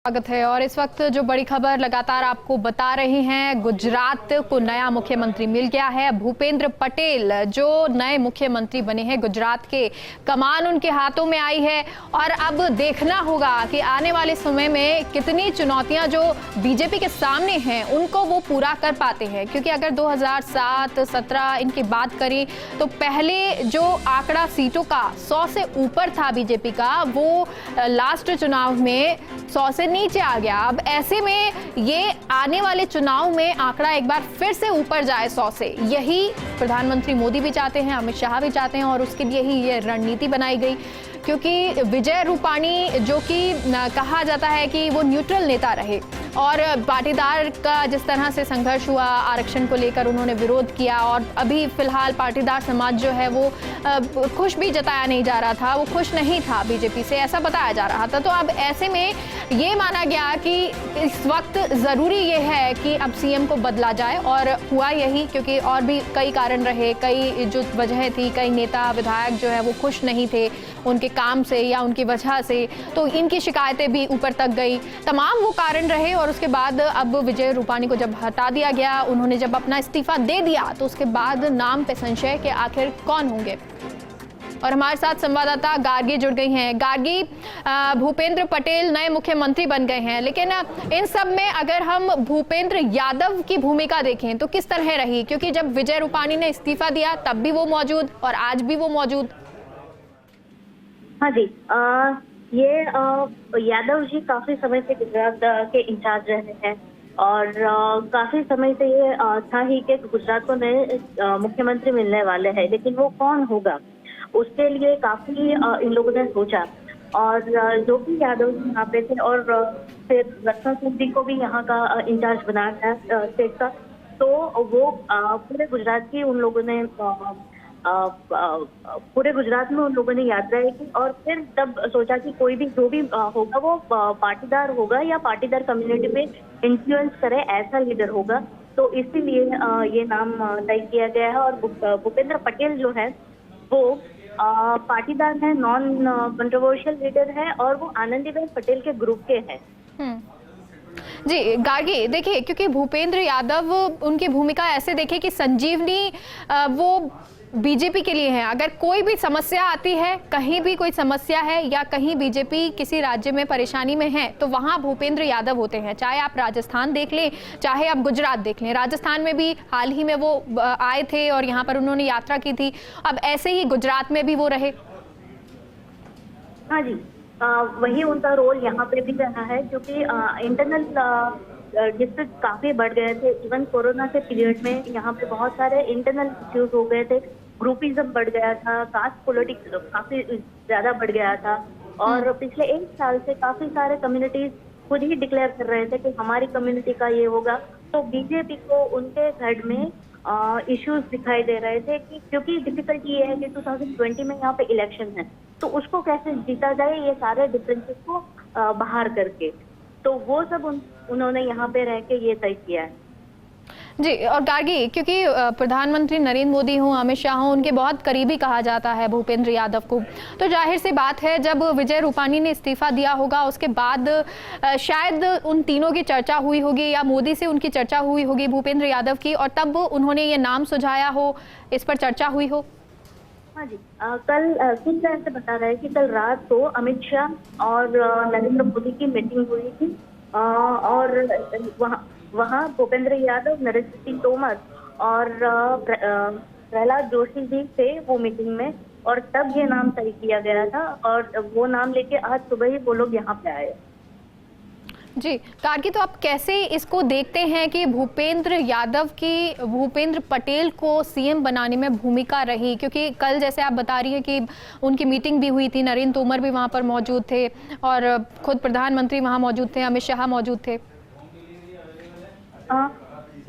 स्वागत है। और इस वक्त जो बड़ी खबर लगातार आपको बता रहे हैं, गुजरात को नया मुख्यमंत्री मिल गया है। भूपेंद्र पटेल जो नए मुख्यमंत्री बने हैं गुजरात के, कमान उनके हाथों में आई है। और अब देखना होगा कि आने वाले समय में कितनी चुनौतियां जो बीजेपी के सामने हैं उनको वो पूरा कर पाते हैं। क्योंकि अगर 2007-17 इनकी बात करें तो पहले जो आंकड़ा सीटों का 100 से ऊपर था बीजेपी का, वो लास्ट चुनाव में 100 से नीचे आ गया। अब ऐसे में ये आने वाले चुनाव में आंकड़ा एक बार फिर से ऊपर जाए 100 से, यही प्रधानमंत्री मोदी भी चाहते हैं, अमित शाह भी चाहते हैं और उसके लिए ही ये रणनीति बनाई गई। क्योंकि विजय रूपाणी जो कि कहा जाता है कि वो न्यूट्रल नेता रहे और पाटीदार का जिस तरह से संघर्ष हुआ आरक्षण को लेकर, उन्होंने विरोध किया और अभी फिलहाल पाटीदार समाज जो है वो खुश भी जताया नहीं जा रहा था, वो खुश नहीं था बीजेपी से, ऐसा बताया जा रहा था। तो अब ऐसे में ये माना गया कि इस वक्त ज़रूरी ये है कि अब सीएम को बदला जाए और हुआ यही। क्योंकि और भी कई कारण रहे, कई जो वजह थी, कई नेता विधायक जो है वो खुश नहीं थे उनके काम से या उनकी वजह से, तो इनकी शिकायतें भी ऊपर तक गई, तमाम वो कारण रहे। और उसके बाद अब विजय रूपाणी को जब हटा दिया गया, उन्होंने जब अपना इस्तीफा दे दिया, तो उसके बाद नाम पे संशय कि आखिर कौन होंगे। और हमारे साथ संवाददाता गार्गी जुड़ गई हैं। गार्गी, भूपेंद्र पटेल नए मुख्यमंत्री बन गए हैं, लेकिन इन सब में अगर हम भूपेंद्र यादव की भूमिका देखें तो किस तरह रही? क्योंकि जब विजय रूपाणी ने इस्तीफा दिया तब भी वो मौजूद और आज भी वो मौजूद। हाँ जी, ये यादव जी काफी समय से गुजरात के इंचार्ज रहे हैं और काफी समय से ये था ही कि गुजरात को नए मुख्यमंत्री मिलने वाले हैं, लेकिन वो कौन होगा उसके लिए काफी इन लोगों ने सोचा। और जो भी यादव जी यहाँ पे थे और फिर रत्ना सिंह जी को भी यहाँ का इंचार्ज बनाया था स्टेट का, तो वो पूरे गुजरात की उन लोगों ने पूरे गुजरात में उन लोगों ने यात्रा की और फिर तब सोचा कि कोई भी जो भी होगा वो पाटीदार होगा या पाटीदार कम्युनिटी पे इन्फ्लुएंस करे, ऐसा लीडर होगा। तो इसीलिए ये नाम तय किया गया है। और भूपेंद्र पटेल जो है वो पाटीदार है, नॉन कंट्रोवर्शियल लीडर है और वो आनंदीबेन पटेल के ग्रुप के हैं। जी गार्गी, देखिए क्योंकि भूपेंद्र यादव उनकी भूमिका ऐसे देखे कि संजीवनी वो बीजेपी के लिए है। अगर कोई भी समस्या आती है, कहीं भी कोई समस्या है या कहीं बीजेपी किसी राज्य में परेशानी में है, तो वहां भूपेंद्र यादव होते हैं। चाहे आप राजस्थान देख लें, चाहे आप गुजरात देख लें। राजस्थान में भी हाल ही में वो आए थे और यहाँ पर उन्होंने यात्रा की थी। अब ऐसे ही गुजरात में भी वो रहे। हाँ जी, वही उनका रोल यहाँ पे भी रहा है, क्योंकि इंटरनल डिस्ट्रिक्ट काफी बढ़ गए थे। इवन कोरोना के पीरियड में यहाँ पे बहुत सारे इंटरनल इश्यूज हो गए थे, ग्रुपिज्म बढ़ गया था, कास्ट पॉलिटिक्स काफी ज्यादा बढ़ गया था। और पिछले 1 साल से काफी सारे कम्युनिटीज खुद ही डिक्लेयर कर रहे थे कि हमारी कम्युनिटी का ये होगा। तो बीजेपी को उनके साइड में इश्यूज दिखाई दे रहे थे कि क्योंकि डिफिकल्टी ये है कि 2020 में यहाँ पे इलेक्शन है, तो उसको कैसे जीता जाए, ये सारे डिफरेंसेस को बाहर करके, तो वो सब उन्होंने यहाँ पे रह के ये तय किया है। जी, और गार्गी, क्योंकि प्रधानमंत्री नरेंद्र मोदी हों, अमित शाह हों, उनके बहुत करीबी कहा जाता है भूपेंद्र यादव को, तो जाहिर सी बात है जब विजय रूपाणी ने इस्तीफा दिया होगा उसके बाद शायद उन तीनों की चर्चा हुई होगी या मोदी से उनकी चर्चा हुई होगी भूपेंद्र यादव की, और तब उन्होंने ये नाम सुझाया हो, इस पर चर्चा हुई हो। हाँ जी, कल किस तरह से बता रहे हैं कि कल रात को अमित शाह और नरेंद्र मोदी की मीटिंग हुई थी और वहाँ भूपेंद्र यादव, नरेंद्र सिंह तोमर और प्रहलाद जोशी जी थे वो मीटिंग में, और तब ये नाम तय किया गया था और वो नाम लेके आज सुबह ही वो लोग यहाँ पे आए। जी गार्गी, तो आप कैसे इसको देखते हैं कि भूपेंद्र पटेल को सीएम बनाने में भूमिका रही? क्योंकि कल जैसे आप बता रही हैं कि उनकी मीटिंग भी हुई थी, नरेंद्र तोमर भी वहां पर मौजूद थे और खुद प्रधानमंत्री वहां मौजूद थे, अमित शाह मौजूद थे।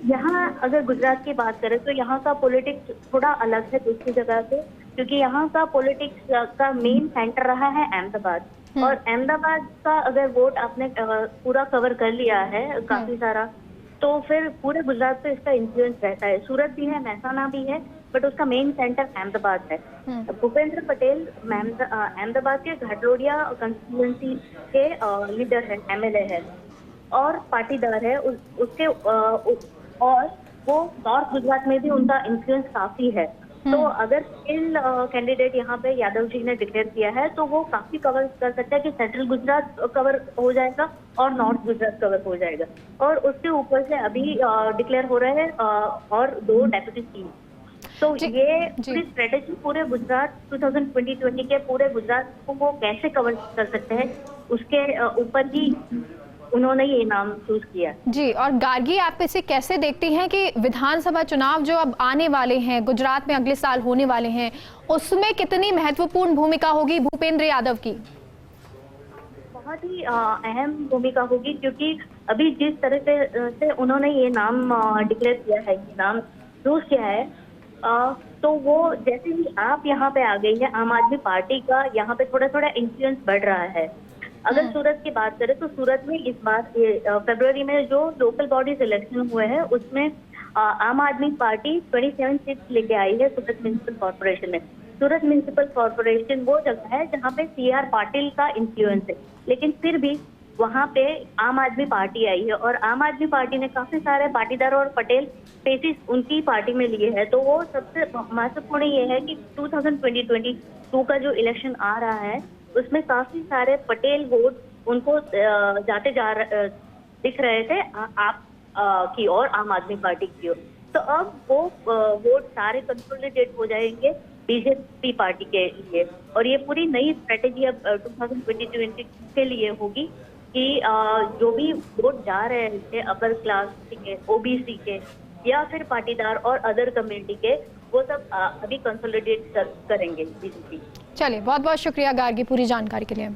यहाँ अगर गुजरात की बात करें तो यहाँ का पॉलिटिक्स थोड़ा अलग है दूसरी जगह से, क्योंकि यहाँ का पॉलिटिक्स का मेन सेंटर रहा है अहमदाबाद। और अहमदाबाद का अगर वोट आपने पूरा कवर कर लिया है काफी सारा, तो फिर पूरे गुजरात पे इसका इन्फ्लुएंस रहता है। सूरत भी है, महसाना भी है, बट उसका मेन सेंटर अहमदाबाद है। भूपेंद्र पटेल अहमदाबाद के घाटलोडिया कंस्टिट्यूएंसी के लीडर है, एमएलए है और पाटीदार है उसके और वो नॉर्थ गुजरात में भी उनका इन्फ्लुएंस काफी है। तो अगर कैंडिडेट यहाँ पे यादव जी ने डिक्लेयर किया है तो वो काफी कवर कर सकता है कि सेंट्रल गुजरात कवर हो जाएगा और नॉर्थ गुजरात कवर हो जाएगा। और उसके ऊपर से अभी डिक्लेयर हो रहे हैं और 2 डेप्यूटी सीएम। तो ये पूरी स्ट्रेटेजी पूरे गुजरात 2020 के पूरे गुजरात को वो कैसे कवर कर सकते हैं उसके ऊपर ही उन्होंने ये नाम चूज किया। जी, और गार्गी आप इसे कैसे देखती हैं कि विधानसभा चुनाव जो अब आने वाले हैं, गुजरात में अगले साल होने वाले हैं, उसमें कितनी महत्वपूर्ण भूमिका होगी भूपेंद्र यादव की? बहुत ही अहम भूमिका होगी, क्योंकि अभी जिस तरह से उन्होंने ये नाम डिक्लेयर किया है, ये नाम चूज किया है, तो वो जैसे ही आप यहाँ पे आ गई है, आम आदमी पार्टी का यहाँ पे थोड़ा थोड़ा इन्फ्लुएंस बढ़ रहा है। अगर सूरत की बात करें तो सूरत में इस बार फरवरी में जो लोकल बॉडीज इलेक्शन हुए हैं उसमें आम आदमी पार्टी 27 सीट्स लेके आई है सूरत म्युनिसिपल कॉर्पोरेशन में। सूरत म्युनिसिपल कॉर्पोरेशन वो जगह है जहाँ पे CR पाटिल का इन्फ्लुएंस है, लेकिन फिर भी वहाँ पे आम आदमी पार्टी आई है और आम आदमी पार्टी ने काफी सारे पाटीदार और पटेल स्पेसिस उनकी पार्टी में लिए हैं। तो वो सबसे महत्वपूर्ण ये है कि 2022 का जो इलेक्शन आ रहा है उसमें काफी सारे पटेल वोट उनको दिख रहे थे आप की ओर, आम आदमी पार्टी की ओर। तो अब वो वोट सारे कंसोलिडेट हो जाएंगे बीजेपी पार्टी के लिए और ये पूरी नई स्ट्रेटेजी अब 2020 के लिए होगी कि जो भी वोट जा रहे थे अपर क्लास के, OBC के या फिर पाटीदार और अदर कम्युनिटी के, वो सब अभी कंसोलिडेट करेंगे बीजेपी। चलिए, बहुत बहुत शुक्रिया गार्गी पूरी जानकारी के लिए।